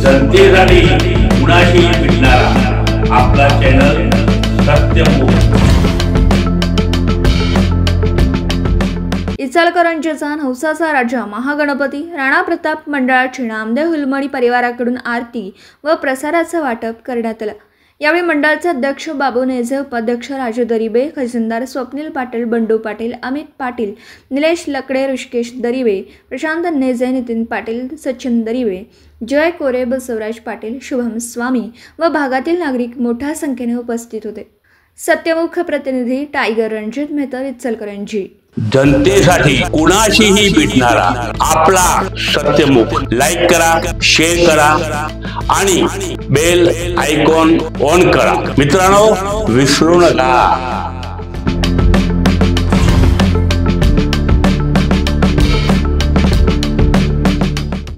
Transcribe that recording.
जनतेसाठी कुणाशी भेटणारा आपला चॅनल सत्यमुख। इचलकरंजीचा नवसाचा राजा महागणपती राणा प्रताप मंडळाची नामदेव हुलमणी परिवाराकडून आरती व प्रसादाचं वाटप करण्यात आलं। यावेळी मंडळाचे अध्यक्ष बाबू नेजे, उपाध्यक्ष राजू दरिबे, खजिनदार स्वप्नील पाटील, बंडू पाटील, अमित पाटील, निलेश लकडे, ऋषिकेश दरिबे, प्रशांत नेजे, नितीन पाटील, सचिन दरिबे, जय कोरे, बसवराज पाटील, शुभम स्वामी व भागातील नागरिक मोठ्या संख्येने उपस्थित होते। सत्यमुख प्रतिनिधी टायगर रणजित मेहतर, इचलकरंजी। जनतेसाठी कुणाशीही भेटणारा आपला सत्यमुख। लाईक करा, शेअर करा आणि बेल आयकॉन ऑन करा। मित्रांनो, विसरू नका।